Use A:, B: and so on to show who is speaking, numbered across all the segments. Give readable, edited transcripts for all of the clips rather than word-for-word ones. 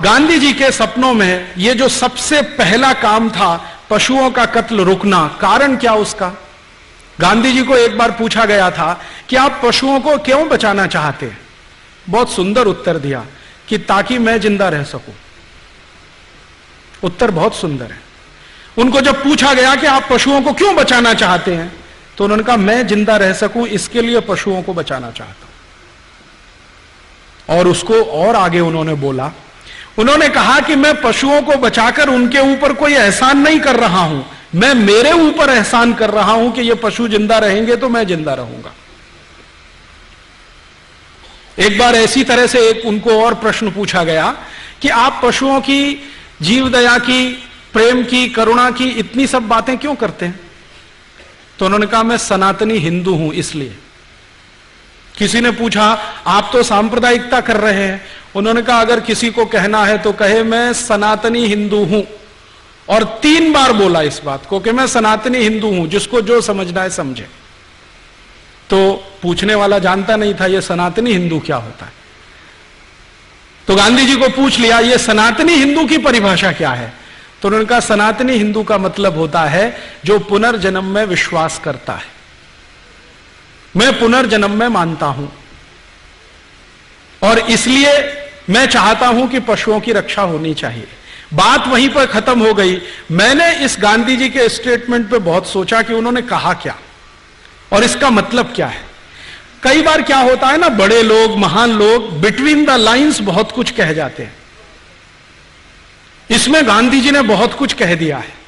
A: गांधी जी के सपनों में ये जो सबसे पहला काम था पशुओं का कत्ल रुकना, कारण क्या उसका? गांधी जी को एक बार पूछा गया था कि आप पशुओं को क्यों बचाना चाहते हैं? बहुत सुंदर उत्तर दिया कि ताकि मैं जिंदा रह सकूं। उत्तर बहुत सुंदर है। उनको जब पूछा गया कि आप पशुओं को क्यों बचाना चाहते हैं, तो उन्होंने कहा मैं जिंदा रह सकूं इसके लिए पशुओं को बचाना चाहता हूं। और उसको और आगे उन्होंने बोला, उन्होंने कहा कि मैं पशुओं को बचाकर उनके ऊपर कोई एहसान नहीं कर रहा हूं, मैं मेरे ऊपर एहसान कर रहा हूं कि ये पशु जिंदा रहेंगे तो मैं जिंदा रहूंगा। एक बार ऐसी तरह से एक उनको और प्रश्न पूछा गया कि आप पशुओं की जीव दया की, प्रेम की, करुणा की इतनी सब बातें क्यों करते हैं? तो उन्होंने कहा मैं सनातनी हिंदू हूं इसलिए। किसी ने पूछा आप तो सांप्रदायिकता कर रहे हैं। उन्होंने कहा अगर किसी को कहना है तो कहे मैं सनातनी हिंदू हूं, और 3 बार बोला इस बात को कि मैं सनातनी हिंदू हूं, जिसको जो समझना है समझे। तो पूछने वाला जानता नहीं था यह सनातनी हिंदू क्या होता है। तो गांधी जी को पूछ लिया यह सनातनी हिंदू की परिभाषा क्या है? तो उन्होंने कहा सनातनी हिंदू का मतलब होता है जो पुनर्जन्म में विश्वास करता है। मैं पुनर्जन्म में मानता हूं और इसलिए मैं चाहता हूं कि पशुओं की रक्षा होनी चाहिए। बात वहीं पर खत्म हो गई। मैंने इस गांधी जी के स्टेटमेंट पे बहुत सोचा कि उन्होंने कहा क्या और इसका मतलब क्या है। कई बार क्या होता है ना, बड़े लोग, महान लोग बिटवीन द लाइंस बहुत कुछ कह जाते हैं। इसमें गांधी जी ने बहुत कुछ कह दिया है।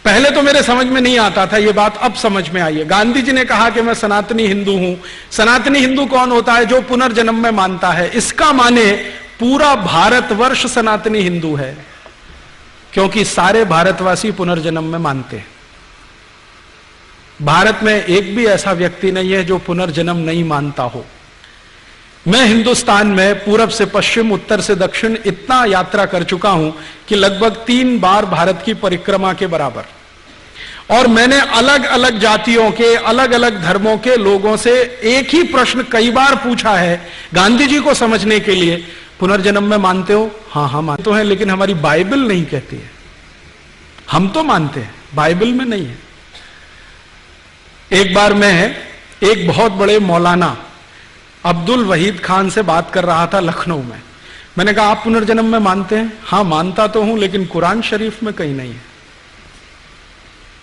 A: पहले तो मेरे समझ में नहीं आता था ये बात, अब समझ में आई है। गांधी जी ने कहा कि मैं सनातनी हिंदू हूं। सनातनी हिंदू कौन होता है? जो पुनर्जन्म में मानता है। इसका माने पूरा भारतवर्ष सनातनी हिंदू है, क्योंकि सारे भारतवासी पुनर्जन्म में मानते हैं। भारत में एक भी ऐसा व्यक्ति नहीं है जो पुनर्जन्म नहीं मानता हो। मैं हिंदुस्तान में पूरब से पश्चिम, उत्तर से दक्षिण इतना यात्रा कर चुका हूं कि लगभग 3 बार भारत की परिक्रमा के बराबर। और मैंने अलग अलग जातियों के, अलग अलग धर्मों के लोगों से एक ही प्रश्न कई बार पूछा है गांधी जी को समझने के लिए, पुनर्जन्म में मानते हो? हाँ मानते तो हैं, लेकिन हमारी बाइबल नहीं कहती है। हम तो मानते हैं, बाइबल में नहीं है। एक बार मैं एक बहुत बड़े मौलाना अब्दुल वहीद खान से बात कर रहा था लखनऊ में। मैंने कहा आप पुनर्जन्म में मानते हैं? हाँ मानता तो हूं, लेकिन कुरान शरीफ में कहीं नहीं है।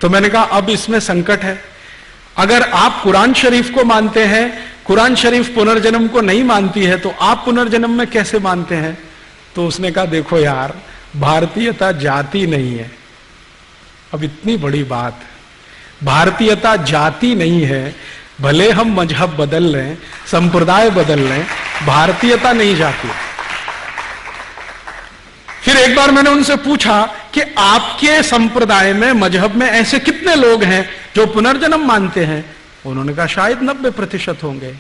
A: तो मैंने कहा अब इसमें संकट है। अगर आप कुरान शरीफ को मानते हैं, कुरान शरीफ पुनर्जन्म को नहीं मानती है, तो आप पुनर्जन्म में कैसे मानते हैं? तो उसने कहा देखो यार, भारतीयता जाति नहीं है। अब इतनी बड़ी बात, भारतीयता जाति नहीं है। भले हम मजहब बदल लें, संप्रदाय बदल लें, भारतीयता नहीं जाती। फिर एक बार मैंने उनसे पूछा कि आपके संप्रदाय में, मजहब में ऐसे कितने लोग हैं जो पुनर्जन्म मानते हैं? उन्होंने कहा शायद 90% होंगे।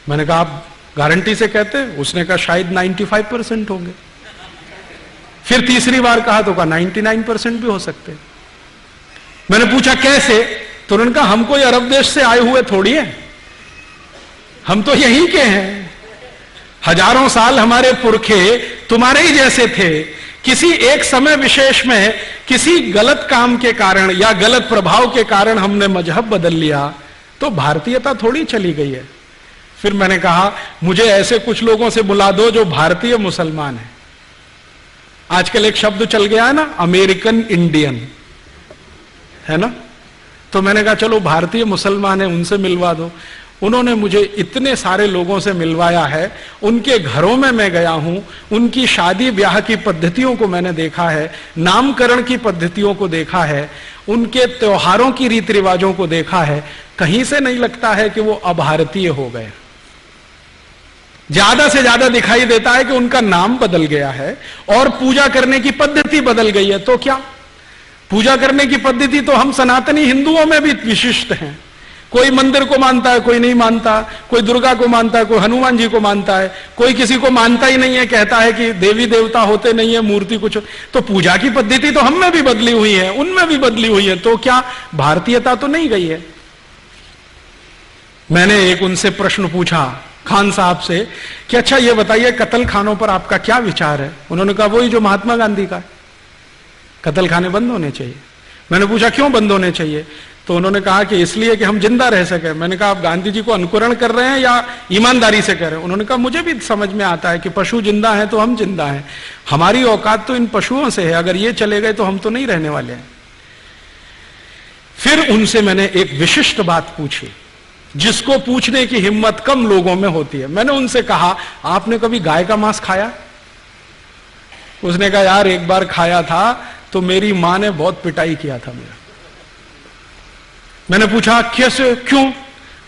A: मैंने कहा आप गारंटी से कहते? उसने कहा शायद 95% होंगे। फिर तीसरी बार कहा तो कहा 99% भी हो सकते। मैंने पूछा कैसे? तो उन्होंने कहा हम कोई अरब देश से आए हुए थोड़ी हैं, हम तो यहीं के हैं। हजारों साल हमारे पुरखे तुम्हारे ही जैसे थे। किसी एक समय विशेष में किसी गलत काम के कारण या गलत प्रभाव के कारण हमने मजहब बदल लिया, तो भारतीयता थोड़ी चली गई है। फिर मैंने कहा मुझे ऐसे कुछ लोगों से बुला दो जो भारतीय मुसलमान हैं। आजकल एक शब्द चल गया है ना, अमेरिकन इंडियन, है ना? तो मैंने कहा चलो भारतीय मुसलमान है, उनसे मिलवा दो। उन्होंने मुझे इतने सारे लोगों से मिलवाया है। उनके घरों में मैं गया हूं, उनकी शादी ब्याह की पद्धतियों को मैंने देखा है, नामकरण की पद्धतियों को देखा है, उनके त्योहारों की रीति रिवाजों को देखा है। कहीं से नहीं लगता है कि वो अभारतीय हो गए। ज्यादा से ज्यादा दिखाई देता है कि उनका नाम बदल गया है और पूजा करने की पद्धति बदल गई है। तो क्या पूजा करने की पद्धति तो हम सनातनी हिंदुओं में भी विशिष्ट हैं। कोई मंदिर को मानता है, कोई नहीं मानता, कोई दुर्गा को मानता है, कोई हनुमान जी को मानता है, कोई किसी को मानता ही नहीं है, कहता है कि देवी देवता होते नहीं है, मूर्ति कुछ। तो पूजा की पद्धति तो हम में भी बदली हुई है, उनमें भी बदली हुई है। तो क्या भारतीयता तो नहीं गई है? मैंने एक उनसे प्रश्न पूछा खान साहब से कि अच्छा ये बताइए कत्ल खानों पर आपका क्या विचार है। उन्होंने कहा वही जो महात्मा गांधी का है, कत्ल खाने बंद होने चाहिए। मैंने पूछा क्यों बंद होने चाहिए, तो उन्होंने कहा कि इसलिए कि हम जिंदा रह सके। मैंने कहा आप गांधी जी को अनुकरण कर रहे हैं या ईमानदारी से कह रहे हैं। उन्होंने कहा मुझे भी समझ में आता है कि पशु जिंदा है तो हम जिंदा हैं, हमारी औकात तो इन पशुओं से है, अगर ये चले गए तो हम तो नहीं रहने वाले हैं। फिर उनसे मैंने एक विशिष्ट बात पूछी जिसको पूछने की हिम्मत कम लोगों में होती है। मैंने उनसे कहा आपने कभी गाय का मांस खाया? उसने कहा यार एक बार खाया था तो मेरी मां ने बहुत पिटाई किया था मेरा। मैंने पूछा कैसे, क्यों?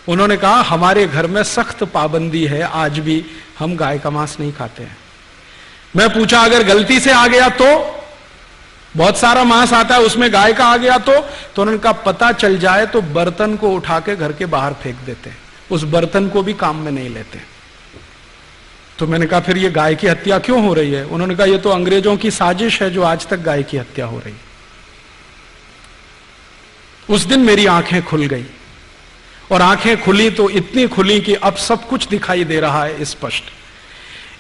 A: उन्होंने कहा हमारे घर में सख्त पाबंदी है, आज भी हम गाय का मांस नहीं खाते हैं। मैं पूछा अगर गलती से आ गया तो? बहुत सारा मांस आता है उसमें गाय का आ गया तो उन्होंने कहा पता चल जाए तो बर्तन को उठा के घर के बाहर फेंक देते हैं, उस बर्तन को भी काम में नहीं लेते। तो मैंने कहा फिर ये गाय की हत्या क्यों हो रही है? उन्होंने कहा ये तो अंग्रेजों की साजिश है जो आज तक गाय की हत्या हो रही है। उस दिन मेरी आंखें खुल गई, और आंखें खुली तो इतनी खुली कि अब सब कुछ दिखाई दे रहा है स्पष्ट।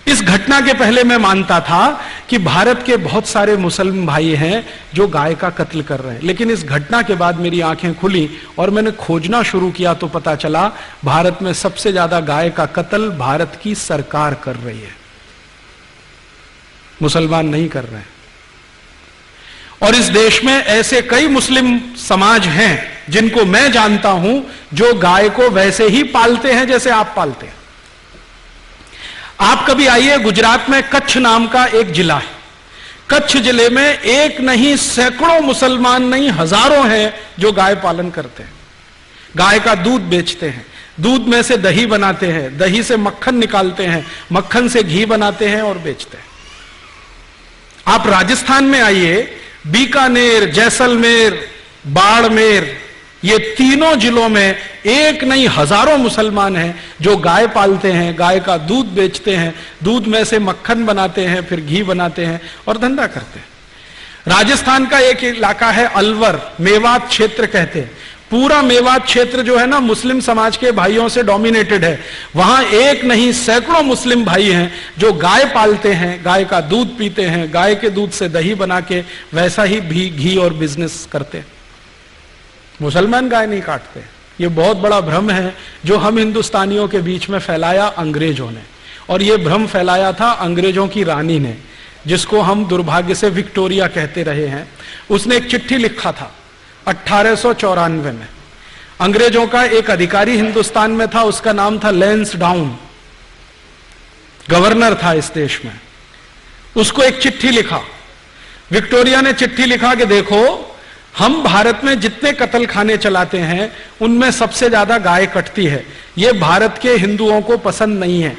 A: इस घटना के पहले मैं मानता था कि भारत के बहुत सारे मुसलमान भाई हैं जो गाय का कत्ल कर रहे हैं, लेकिन इस घटना के बाद मेरी आंखें खुली और मैंने खोजना शुरू किया तो पता चला भारत में सबसे ज्यादा गाय का कत्ल भारत की सरकार कर रही है, मुसलमान नहीं कर रहे हैं। और इस देश में ऐसे कई मुस्लिम समाज हैं जिनको मैं जानता हूं जो गाय को वैसे ही पालते हैं जैसे आप पालते हैं। आप कभी आइए, गुजरात में कच्छ नाम का एक जिला है। कच्छ जिले में एक नहीं सैकड़ों मुसलमान नहीं हजारों हैं जो गाय पालन करते हैं, गाय का दूध बेचते हैं, दूध में से दही बनाते हैं, दही से मक्खन निकालते हैं, मक्खन से घी बनाते हैं और बेचते हैं। आप राजस्थान में आइए, बीकानेर, जैसलमेर, बाड़मेर, ये तीनों जिलों में एक नहीं हजारों मुसलमान हैं जो गाय पालते हैं, गाय का दूध बेचते हैं, दूध में से मक्खन बनाते हैं, फिर घी बनाते हैं और धंधा करते हैं। राजस्थान का एक इलाका है अलवर, मेवात क्षेत्र कहते हैं। पूरा मेवात क्षेत्र जो है ना मुस्लिम समाज के भाइयों से डोमिनेटेड है। वहां एक नहीं सैकड़ों मुस्लिम भाई हैं जो गाय पालते हैं, गाय का दूध पीते हैं, गाय के दूध से दही बना के वैसा ही भी घी और बिजनेस करते हैं। मुसलमान गाय नहीं काटते। ये बहुत बड़ा भ्रम है जो हम हिंदुस्तानियों के बीच में फैलाया अंग्रेजों ने, और ये भ्रम फैलाया था अंग्रेजों की रानी ने, जिसको हम दुर्भाग्य से विक्टोरिया कहते रहे हैं। उसने एक चिट्ठी लिखा था 1894 में। अंग्रेजों का एक अधिकारी हिंदुस्तान में था, उसका नाम था लैंसडाउन, गवर्नर था इस देश में। उसको एक चिट्ठी लिखा, विक्टोरिया ने चिट्ठी लिखा कि देखो हम भारत में जितने कत्ल खाने चलाते हैं उनमें सबसे ज्यादा गाय कटती है। ये भारत के हिंदुओं को पसंद नहीं है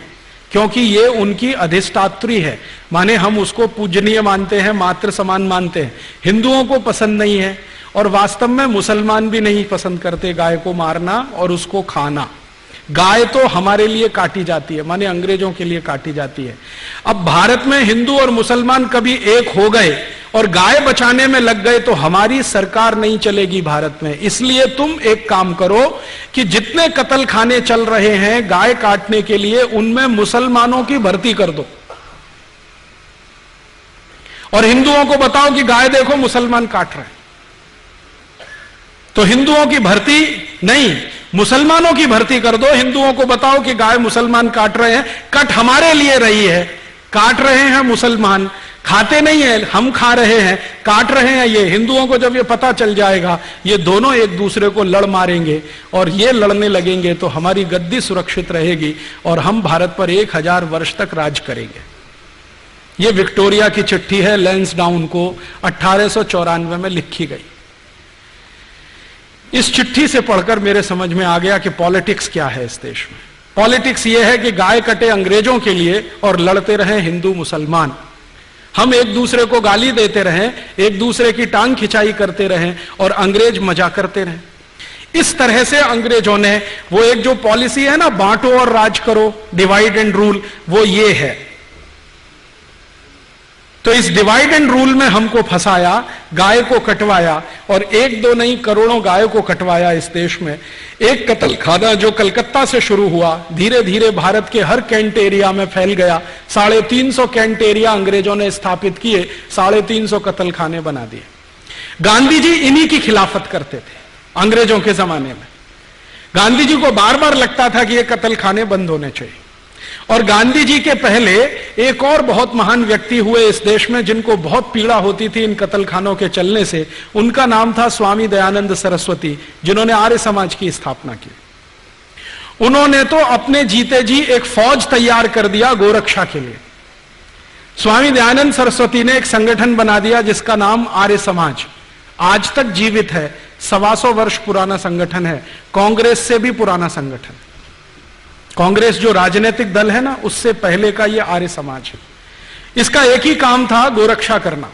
A: क्योंकि ये उनकी अधिष्ठात्री है, माने हम उसको पूजनीय मानते हैं, मातृ समान मानते हैं। हिंदुओं को पसंद नहीं है और वास्तव में मुसलमान भी नहीं पसंद करते गाय को मारना और उसको खाना। गाय तो हमारे लिए काटी जाती है, माने अंग्रेजों के लिए काटी जाती है। अब भारत में हिंदू और मुसलमान कभी एक हो गए और गाय बचाने में लग गए तो हमारी सरकार नहीं चलेगी भारत में। इसलिए तुम एक काम करो कि जितने कत्ल खाने चल रहे हैं गाय काटने के लिए, उनमें मुसलमानों की भर्ती कर दो और हिंदुओं को बताओ कि गाय देखो मुसलमान काट रहे हैं। तो हिंदुओं की भर्ती नहीं, मुसलमानों की भर्ती कर दो। हिंदुओं को बताओ कि गाय मुसलमान काट रहे हैं, कट हमारे लिए रही है, काट रहे हैं मुसलमान, खाते नहीं है, हम खा रहे हैं, काट रहे हैं ये। हिंदुओं को जब ये पता चल जाएगा ये दोनों एक दूसरे को लड़ मारेंगे और ये लड़ने लगेंगे तो हमारी गद्दी सुरक्षित रहेगी और हम भारत पर 1000 वर्ष तक राज करेंगे। ये विक्टोरिया की चिट्ठी है, लैंसडाउन को 1894 में लिखी गई। इस चिट्ठी से पढ़कर मेरे समझ में आ गया कि पॉलिटिक्स क्या है इस देश में। पॉलिटिक्स ये है कि गाय कटे अंग्रेजों के लिए और लड़ते रहे हिंदू मुसलमान। हम एक दूसरे को गाली देते रहें, एक दूसरे की टांग खिंचाई करते रहें और अंग्रेज मजा करते रहें। इस तरह से अंग्रेजों ने वो एक जो पॉलिसी है ना, बांटो और राज करो, डिवाइड एंड रूल, वो ये है। तो तो इस डिवाइड एंड रूल में हमको फंसाया, गाय को कटवाया, और एक दो नहीं करोड़ों गायों को कटवाया इस देश में। एक कत्ल खाना जो कलकत्ता से शुरू हुआ, धीरे धीरे भारत के हर कैंट एरिया में फैल गया। 350 कैंट एरिया अंग्रेजों ने स्थापित किए, 350 कत्ल खाने बना दिए। गांधी जी इन्हीं की खिलाफत करते थे अंग्रेजों के जमाने में। गांधी जी को बार बार लगता था कि ये कत्ल खाने बंद होने चाहिए। और गांधी जी के पहले एक और बहुत महान व्यक्ति हुए इस देश में जिनको बहुत पीड़ा होती थी इन कत्ल खानों के चलने से। उनका नाम था स्वामी दयानंद सरस्वती, जिन्होंने आर्य समाज की स्थापना की। उन्होंने तो अपने जीते जी एक फौज तैयार कर दिया गोरक्षा के लिए। स्वामी दयानंद सरस्वती ने एक संगठन बना दिया जिसका नाम आर्य समाज, आज तक जीवित है। 125 वर्ष पुराना संगठन है, कांग्रेस से भी पुराना संगठन। कांग्रेस जो राजनीतिक दल है ना, उससे पहले का ये आर्य समाज है। इसका एक ही काम था, गोरक्षा करना।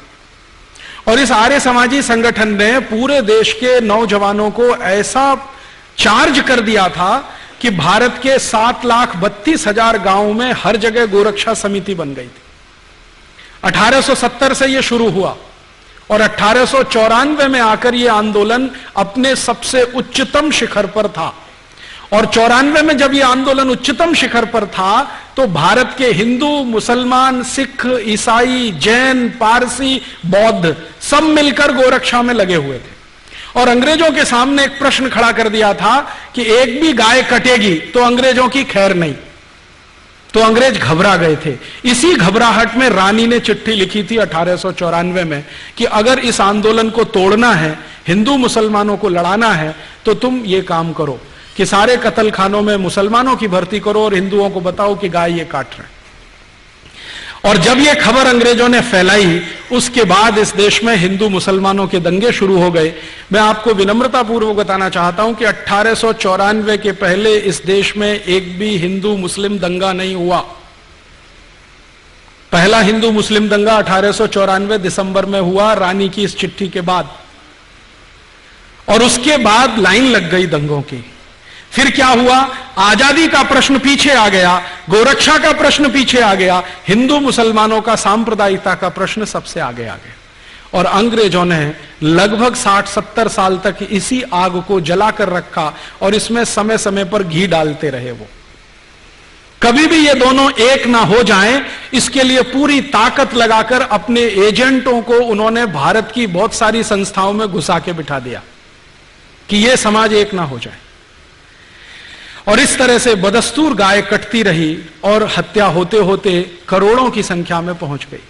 A: और इस आर्य समाजी संगठन ने पूरे देश के नौजवानों को ऐसा चार्ज कर दिया था कि भारत के 7,32,000 गांवों में हर जगह गोरक्षा समिति बन गई थी। 1870 से यह शुरू हुआ और 1894 में आकर यह आंदोलन अपने सबसे उच्चतम शिखर पर था। और 94 में जब यह आंदोलन उच्चतम शिखर पर था तो भारत के हिंदू, मुसलमान, सिख, ईसाई, जैन, पारसी, बौद्ध सब मिलकर गोरक्षा में लगे हुए थे। और अंग्रेजों के सामने एक प्रश्न खड़ा कर दिया था कि एक भी गाय कटेगी तो अंग्रेजों की खैर नहीं। तो अंग्रेज घबरा गए थे। इसी घबराहट में रानी ने चिट्ठी लिखी थी 1894 में कि अगर इस आंदोलन को तोड़ना है, हिंदू मुसलमानों को लड़ाना है, तो तुम ये काम करो कि सारे कत्ल खानों में मुसलमानों की भर्ती करो और हिंदुओं को बताओ कि गाय ये काट रहे हैं। और जब ये खबर अंग्रेजों ने फैलाई, उसके बाद इस देश में हिंदू मुसलमानों के दंगे शुरू हो गए। मैं आपको विनम्रता पूर्वक बताना चाहता हूं कि 1894 के पहले इस देश में एक भी हिंदू मुस्लिम दंगा नहीं हुआ। पहला हिंदू मुस्लिम दंगा 1894 दिसंबर में हुआ, रानी की इस चिट्ठी के बाद। और उसके बाद लाइन लग गई दंगों की। फिर क्या हुआ, आजादी का प्रश्न पीछे आ गया, गोरक्षा का प्रश्न पीछे आ गया, हिंदू मुसलमानों का सांप्रदायिकता का प्रश्न सबसे आगे आ गया। और अंग्रेजों ने लगभग 60-70 साल तक इसी आग को जलाकर रखा और इसमें समय समय पर घी डालते रहे। वो कभी भी ये दोनों एक ना हो जाएं, इसके लिए पूरी ताकत लगाकर अपने एजेंटों को उन्होंने भारत की बहुत सारी संस्थाओं में घुसा के बिठा दिया कि यह समाज एक ना हो जाए। और इस तरह से बदस्तूर गाय कटती रही और हत्या होते होते करोड़ों की संख्या में पहुंच गई।